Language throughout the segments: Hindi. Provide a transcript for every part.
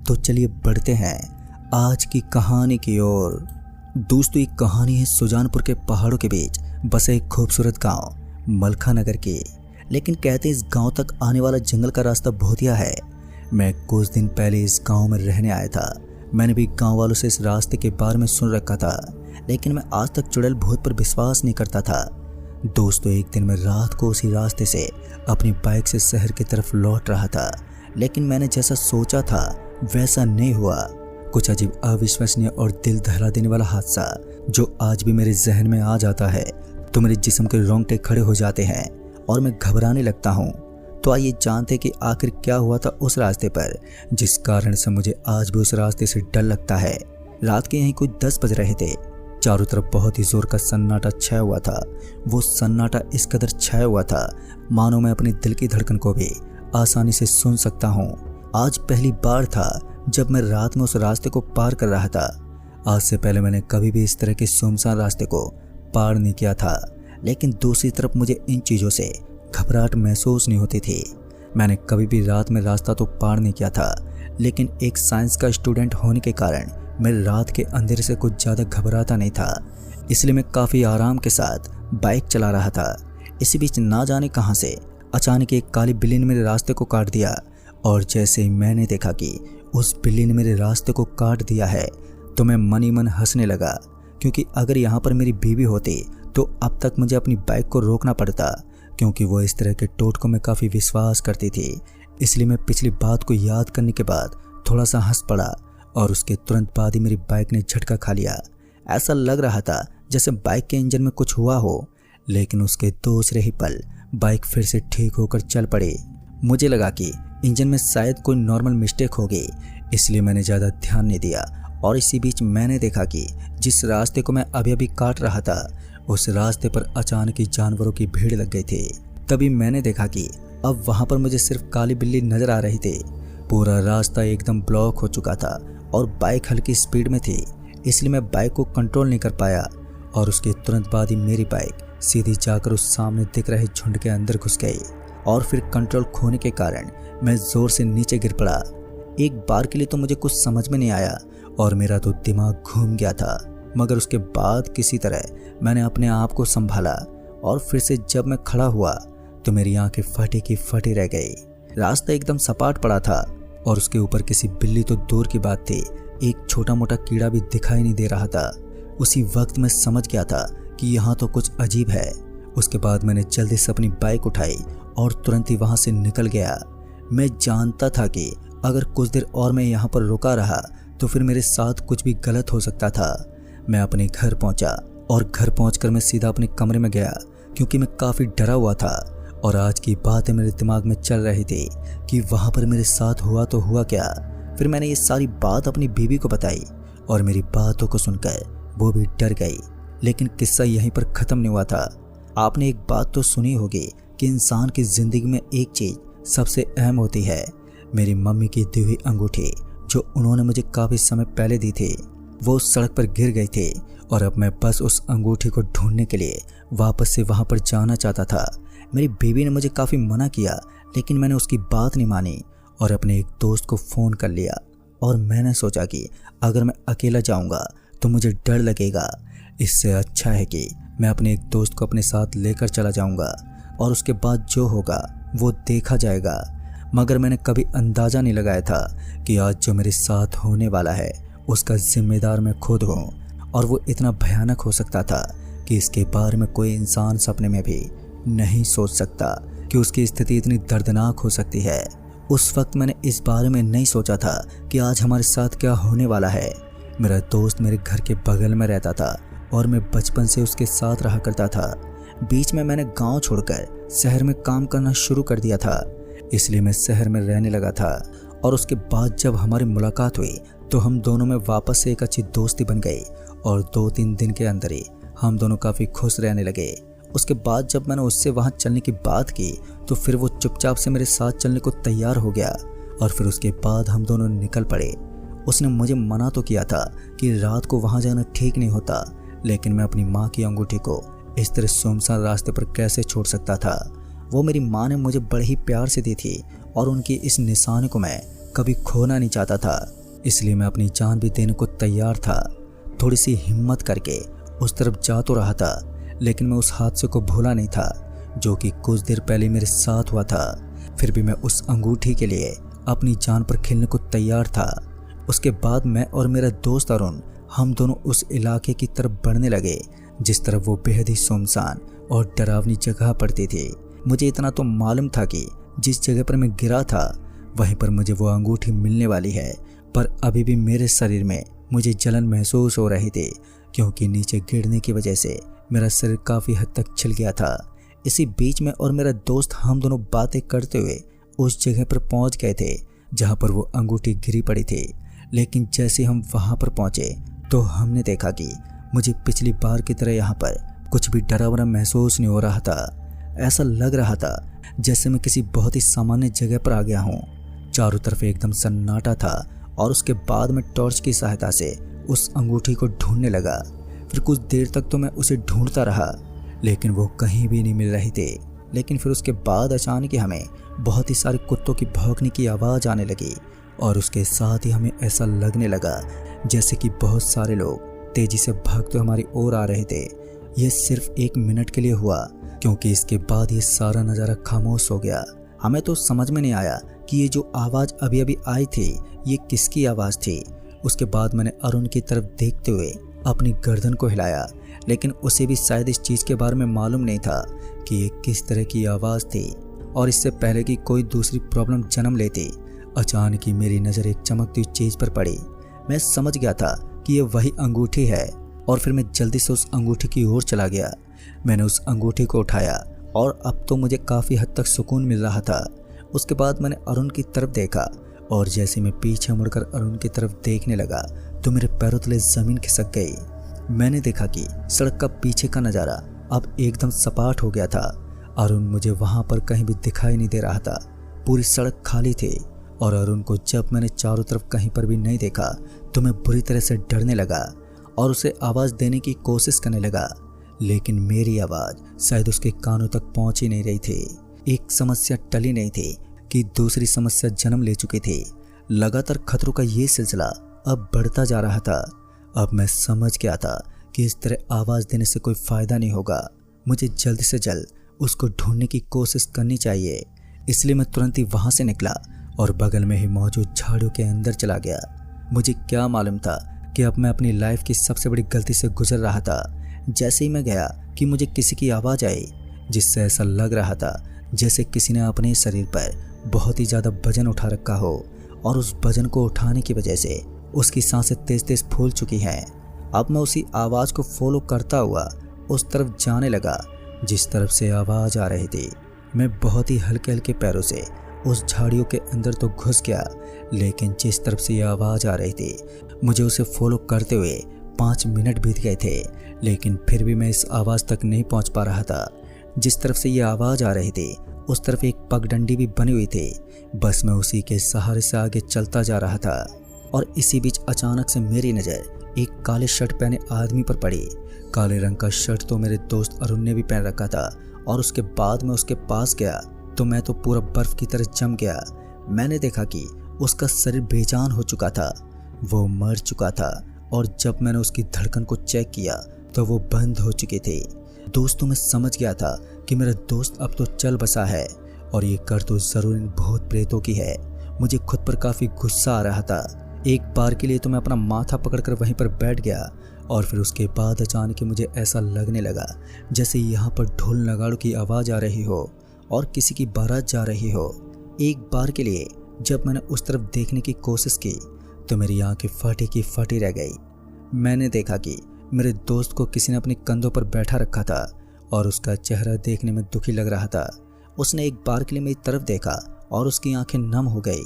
तो चलिए बढ़ते हैं आज की कहानी की ओर। दोस्तों, एक कहानी है सुजानपुर के पहाड़ों के बीच बसे एक खूबसूरत गांव मलखा नगर की। लेकिन कहते इस गांव तक आने वाला जंगल का रास्ता भूतिया है। मैं कुछ दिन पहले इस गांव में रहने आया था। मैंने भी गांव वालों से इस रास्ते के बारे में सुन रखा था, लेकिन मैं आज तक चुड़ैल भूत पर विश्वास नहीं करता था। दोस्तों, एक दिन मैं रात को उसी रास्ते से अपनी बाइक से शहर की तरफ लौट रहा था, लेकिन मैंने जैसा सोचा था वैसा नहीं हुआ। कुछ अजीब, अविश्वसनीय और दिल दहला देने वाला हादसा जो आज भी मेरे जहन में आ जाता है तो मेरे जिस्म के रोंगटे खड़े हो जाते हैं और मैं घबराने लगता हूँ। तो आइए जानते कि आखिर क्या हुआ था उस रास्ते पर, जिस कारण से मुझे आज भी उस रास्ते से डर लगता है। रात के यहीं कुछ 10 बज रहे थे। चारों तरफ बहुत ही जोर का सन्नाटा छाया हुआ था। वो सन्नाटा इस कदर छाया हुआ था मानो मैं अपने दिल की धड़कन को भी आसानी से सुन सकता हूँ। आज पहली बार था जब मैं रात में उस रास्ते को पार कर रहा था। आज से पहले मैंने कभी भी इस तरह के सुनसान रास्ते को पार नहीं किया था, लेकिन दूसरी तरफ मुझे इन चीज़ों से घबराहट महसूस नहीं होती थी। मैंने कभी भी रात में रास्ता तो पार नहीं किया था, लेकिन एक साइंस का स्टूडेंट होने के कारण मैं रात के अंधेरे से कुछ ज़्यादा घबराता नहीं था। इसलिए मैं काफ़ी आराम के साथ बाइक चला रहा था। इसी बीच ना जाने कहां से अचानक एक काली बिल्ली ने मेरे रास्ते को काट दिया, और जैसे ही मैंने देखा कि उस बिल्ली ने मेरे रास्ते को काट दिया है तो मैं मन ही मन हंसने लगा, क्योंकि अगर यहाँ पर मेरी बीवी होती तो अब तक मुझे अपनी बाइक को रोकना पड़ता, क्योंकि वो इस तरह के टोटकों में काफ़ी विश्वास करती थी। इसलिए मैं पिछली बात को याद करने के बाद थोड़ा सा हंस पड़ा और उसके तुरंत बाद ही मेरी बाइक ने झटका खा लिया। ऐसा लग रहा था जैसे बाइक के इंजन में कुछ हुआ हो, लेकिन उसके दूसरे ही पल बाइक फिर से ठीक होकर चल पड़ी। मुझे लगा कि इंजन में शायद कोई नॉर्मल मिस्टेक होगी, इसलिए मैंने ज़्यादा ध्यान नहीं दिया। और इसी बीच मैंने देखा कि जिस रास्ते को मैं अभी अभी काट रहा था उस रास्ते पर अचानक ही जानवरों की भीड़ लग गई थी। तभी मैंने देखा कि अब वहाँ पर मुझे सिर्फ काली बिल्ली नजर आ रही थी। पूरा रास्ता एकदम ब्लॉक हो चुका था और बाइक हल्की स्पीड में थी, इसलिए मैं बाइक को कंट्रोल नहीं कर पाया, और उसके तुरंत बाद ही मेरी बाइक सीधी जाकर उस सामने दिख रहे झुंड के अंदर घुस गई, और फिर कंट्रोल खोने के कारण मैं जोर से नीचे गिर पड़ा। एक बार के लिए तो मुझे कुछ समझ में नहीं आया और मेरा तो दिमाग घूम गया था, मगर उसके बाद किसी तरह मैंने अपने आप को संभाला, और फिर से जब मैं खड़ा हुआ तो मेरी आंखें फटी की फटी रह गई। रास्ता एकदम सपाट पड़ा था और उसके ऊपर किसी बिल्ली तो दूर की बात थी, एक छोटा मोटा कीड़ा भी दिखाई नहीं दे रहा था। उसी वक्त मैं समझ गया था कि यहाँ तो कुछ अजीब है। उसके बाद मैंने जल्दी से अपनी बाइक उठाई और तुरंत ही वहाँ से निकल गया। मैं जानता था कि अगर कुछ देर और मैं यहाँ पर रुका रहा तो फिर मेरे साथ कुछ भी गलत हो सकता था। मैं अपने घर पहुँचा और घर पहुँचकर मैं सीधा अपने कमरे में गया, क्योंकि मैं काफ़ी डरा हुआ था और आज की बातें मेरे दिमाग में चल रही थी कि वहाँ पर मेरे साथ हुआ तो हुआ क्या। फिर मैंने ये सारी बात अपनी बीवी को बताई और मेरी बातों को सुनकर वो भी डर गई। लेकिन किस्सा यहीं पर ख़त्म नहीं हुआ था। आपने एक बात तो सुनी होगी कि इंसान की ज़िंदगी में एक चीज़ सबसे अहम होती है। मेरी मम्मी की दी हुई अंगूठी जो उन्होंने मुझे काफ़ी समय पहले दी थी, वो सड़क पर गिर गई थी, और अब मैं बस उस अंगूठी को ढूंढने के लिए वापस से वहाँ पर जाना चाहता था। मेरी बीवी ने मुझे काफ़ी मना किया, लेकिन मैंने उसकी बात नहीं मानी और अपने एक दोस्त को फ़ोन कर लिया। और मैंने सोचा कि अगर मैं अकेला जाऊँगा तो मुझे डर लगेगा, इससे अच्छा है कि मैं अपने एक दोस्त को अपने साथ लेकर चला जाऊँगा और उसके बाद जो होगा वो देखा जाएगा। मगर मैंने कभी अंदाज़ा नहीं लगाया था कि आज जो मेरे साथ होने वाला है उसका जिम्मेदार मैं खुद हूँ, और वो इतना भयानक हो सकता था कि इसके बारे में कोई इंसान सपने में भी नहीं सोच सकता कि उसकी स्थिति इतनी दर्दनाक हो सकती है। उस वक्त मैंने इस बारे में नहीं सोचा था कि आज हमारे साथ क्या होने वाला है। मेरा दोस्त मेरे घर के बगल में रहता था और मैं बचपन से उसके साथ रहा करता था। बीच में मैंने गांव छोड़कर शहर में काम करना शुरू कर दिया था, इसलिए मैं शहर में रहने लगा था। और उसके बाद जब हमारी मुलाकात हुई तो हम दोनों में वापस से एक अच्छी दोस्ती बन गई, और 2-3 दिन के अंदर ही हम दोनों काफ़ी खुश रहने लगे। उसके बाद जब मैंने उससे वहाँ चलने की बात की तो फिर वो चुपचाप से मेरे साथ चलने को तैयार हो गया, और फिर उसके बाद हम दोनों निकल पड़े। उसने मुझे मना तो किया था कि रात को वहाँ जाना ठीक नहीं होता, लेकिन मैं अपनी माँ की अंगूठी को इस तरह सुनसान रास्ते पर कैसे छोड़ सकता था। वो मेरी माँ ने मुझे बड़े ही प्यार से दी थी, और उनकी इस निशानी को मैं कभी खोना नहीं चाहता था, इसलिए मैं अपनी जान भी देने को तैयार था। थोड़ी सी हिम्मत करके उस तरफ जा तो रहा था, लेकिन मैं उस हादसे को भूला नहीं था जो कि कुछ देर पहले मेरे साथ हुआ था। फिर भी मैं उस अंगूठी के लिए अपनी जान पर खेलने को तैयार था। उसके बाद मैं और मेरा दोस्त अरुण, हम दोनों उस इलाके की तरफ बढ़ने लगे जिस तरफ वो बेहद ही सुनसान और डरावनी जगह पड़ती थी। मुझे इतना तो मालूम था कि जिस जगह पर मैं गिरा था वहीं पर मुझे वो अंगूठी मिलने वाली है, पर अभी भी मेरे शरीर में मुझे जलन महसूस हो रही थी, क्योंकि नीचे गिरने की वजह से मेरा शरीर काफ़ी हद तक छिल गया था। इसी बीच में और मेरा दोस्त हम दोनों बातें करते हुए उस जगह पर पहुंच गए थे जहां पर वो अंगूठी गिरी पड़ी थी। लेकिन जैसे हम वहां पर पहुंचे तो हमने देखा कि मुझे पिछली बार की तरह यहाँ पर कुछ भी डरावना महसूस नहीं हो रहा था। ऐसा लग रहा था जैसे मैं किसी बहुत ही सामान्य जगह पर आ गया हूँ। चारों तरफ एकदम सन्नाटा था और उसके बाद मैं टॉर्च की सहायता से उस अंगूठी को ढूंढने लगा। फिर कुछ देर तक तो मैं उसे ढूंढता रहा, लेकिन वो कहीं भी नहीं मिल रही थी। लेकिन फिर उसके बाद अचानक ही हमें बहुत ही सारे कुत्तों की भौंकने की आवाज़ आने लगी और उसके साथ ही हमें ऐसा लगने लगा जैसे कि बहुत सारे लोग तेजी से भागते हमारी ओर आ रहे थे। यह सिर्फ 1 मिनट के लिए हुआ, क्योंकि इसके बाद ये सारा नज़ारा खामोश हो गया। हमें तो समझ में नहीं आया कि ये जो आवाज़ अभी अभी आई थी ये किसकी आवाज़ थी। उसके बाद मैंने अरुण की तरफ देखते हुए अपनी गर्दन को हिलाया, लेकिन उसे भी शायद इस चीज़ के बारे में मालूम नहीं था कि ये किस तरह की आवाज़ थी। और इससे पहले कि कोई दूसरी प्रॉब्लम जन्म लेती, अचानक ही मेरी नज़र एक चमकती चीज़ पर पड़ी। मैं समझ गया था कि ये वही अंगूठी है और फिर मैं जल्दी से उस अंगूठी की ओर चला गया। मैंने उस अंगूठी को उठाया और अब तो मुझे काफ़ी हद तक सुकून मिल रहा था। उसके बाद मैंने अरुण की तरफ देखा और जैसे मैं पीछे मुड़कर अरुण की तरफ देखने लगा तो मेरे पैरों तले ज़मीन खिसक गई। मैंने देखा कि सड़क का पीछे का नज़ारा अब एकदम सपाट हो गया था। अरुण मुझे वहाँ पर कहीं भी दिखाई नहीं दे रहा था। पूरी सड़क खाली थी और अरुण को जब मैंने चारों तरफ कहीं पर भी नहीं देखा तो मैं बुरी तरह से डरने लगा और उसे आवाज़ देने की कोशिश करने लगा, लेकिन मेरी आवाज़ शायद उसके कानों तक पहुंच ही नहीं रही थी। एक समस्या टली नहीं थी कि दूसरी समस्या जन्म ले चुकी थी। लगातार खतरों का ये सिलसिला अब बढ़ता जा रहा था। अब मैं समझ गया था कि इस तरह आवाज़ देने से कोई फ़ायदा नहीं होगा। मुझे जल्द से जल्द उसको ढूंढने की कोशिश करनी चाहिए। इसलिए मैं तुरंत ही वहाँ से निकला और बगल में ही मौजूद झाड़ियों के अंदर चला गया। मुझे क्या मालूम था कि अब मैं अपनी लाइफ की सबसे बड़ी गलती से गुजर रहा था। जैसे ही मैं गया कि मुझे किसी की आवाज़ आई, जिससे ऐसा लग रहा था जैसे किसी ने अपने शरीर पर बहुत ही ज़्यादा वजन उठा रखा हो और उस वजन को उठाने की वजह से उसकी सांसें तेज तेज फूल चुकी हैं। अब मैं उसी आवाज़ को फॉलो करता हुआ उस तरफ जाने लगा जिस तरफ से आवाज़ आ रही थी। मैं बहुत ही हल्के हल्के पैरों से उस झाड़ियों के अंदर तो घुस गया, लेकिन जिस तरफ से ये आवाज़ आ रही थी मुझे उसे फॉलो करते हुए 5 मिनट बीत गए थे, लेकिन फिर भी मैं इस आवाज़ तक नहीं पहुंच पा रहा था। जिस तरफ से ये आवाज़ आ रही थी उस तरफ एक पगडंडी भी बनी हुई थी। बस मैं उसी के सहारे से आगे चलता जा रहा था और इसी बीच अचानक से मेरी नज़र एक काले शर्ट पहने आदमी पर पड़ी। काले रंग का शर्ट तो मेरे दोस्त अरुण ने भी पहन रखा था और उसके बाद मैं उसके पास गया तो मैं तो पूरा बर्फ की तरह जम गया। मैंने देखा कि उसका शरीर बेजान हो चुका था, वो मर चुका था और जब मैंने उसकी धड़कन को चेक किया तो वो बंद हो चुकी थी। दोस्तों मैं समझ गया था कि मेरा दोस्त अब तो चल बसा है और ये कर तो ज़रूर इन भूत प्रेतों की है। मुझे खुद पर काफ़ी गुस्सा आ रहा था। एक बार के लिए तो मैं अपना माथा पकड़कर वहीं पर बैठ गया और फिर उसके बाद अचानक ही मुझे ऐसा लगने लगा जैसे यहाँ पर ढोल नगाड़ों की आवाज़ आ रही हो और किसी की बारात जा रही हो। एक बार के लिए जब मैंने उस तरफ देखने की कोशिश की तो मेरी आंखें फटी की फटी रह गई। मैंने देखा कि मेरे दोस्त को किसी ने अपने कंधों पर बैठा रखा था और उसका चेहरा देखने में दुखी लग रहा था। उसने एक बार के लिए मेरी तरफ देखा और उसकी आंखें नम हो गई।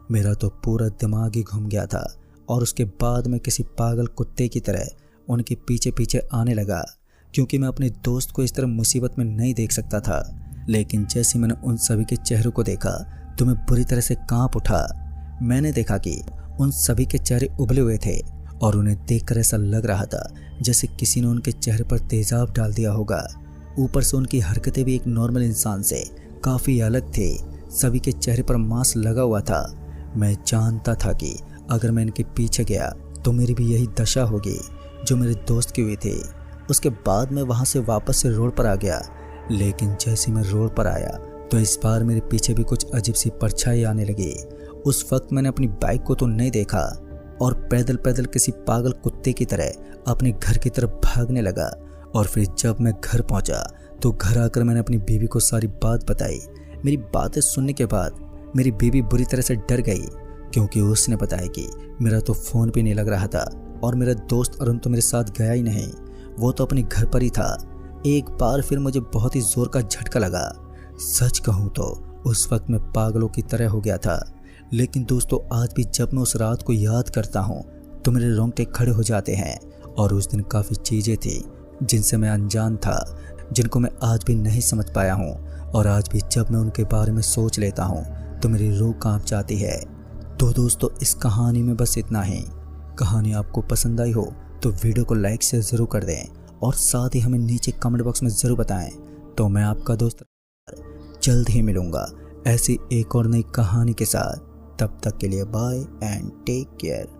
मेरा तो पूरा दिमाग ही घूम गया था और उसके बाद मैं किसी पागल कुत्ते की तरह उनके पीछे पीछे आने लगा, क्योंकि मैं अपने दोस्त को इस तरह मुसीबत में नहीं देख सकता था। लेकिन जैसे मैंने उन सभी के चेहरों को देखा तो मैं बुरी तरह से कांप उठा। मैंने देखा कि उन सभी के चेहरे उबले हुए थे और उन्हें देखकर ऐसा लग रहा था जैसे किसी ने उनके चेहरे पर तेजाब डाल दिया होगा। ऊपर से उनकी हरकतें भी एक नॉर्मल इंसान से काफ़ी अलग थे। सभी के चेहरे पर मास्क लगा हुआ था। मैं जानता था कि अगर मैं इनके पीछे गया तो मेरी भी यही दशा होगी जो मेरे दोस्त की हुई थी। उसके बाद मैं वहाँ से वापस से रोड पर आ गया, लेकिन जैसे मैं रोड पर आया तो इस बार मेरे पीछे भी कुछ अजीब सी परछाई आने लगी। उस वक्त मैंने अपनी बाइक को तो नहीं देखा और पैदल पैदल किसी पागल कुत्ते की तरह अपने घर की तरफ भागने लगा। और फिर जब मैं घर पहुंचा तो घर आकर मैंने अपनी बीवी को सारी बात बताई। मेरी बातें सुनने के बाद मेरी बीवी बुरी तरह से डर गई, क्योंकि उसने बताया कि मेरा तो फ़ोन भी नहीं लग रहा था और मेरा दोस्त अरुण तो मेरे साथ गया ही नहीं, वो तो अपने घर पर ही था। एक बार फिर मुझे बहुत ही ज़ोर का झटका लगा। सच कहूँ तो उस वक्त मैं पागलों की तरह हो गया था। लेकिन दोस्तों, आज भी जब मैं उस रात को याद करता हूँ तो मेरे रोंगटे खड़े हो जाते हैं। और उस दिन काफ़ी चीज़ें थी जिनसे मैं अनजान था, जिनको मैं आज भी नहीं समझ पाया हूँ। और आज भी जब मैं उनके बारे में सोच लेता हूँ तो मेरी रूह कांप जाती है। तो दोस्तों, इस कहानी में बस इतना ही। कहानी आपको पसंद आई हो तो वीडियो को लाइक से ज़रूर कर दें और साथ ही हमें नीचे कमेंट बॉक्स में ज़रूर बताएं। तो मैं आपका दोस्त जल्द ही मिलूँगा ऐसी एक और नई कहानी के साथ। तब तक के लिए बाय एंड टेक केयर।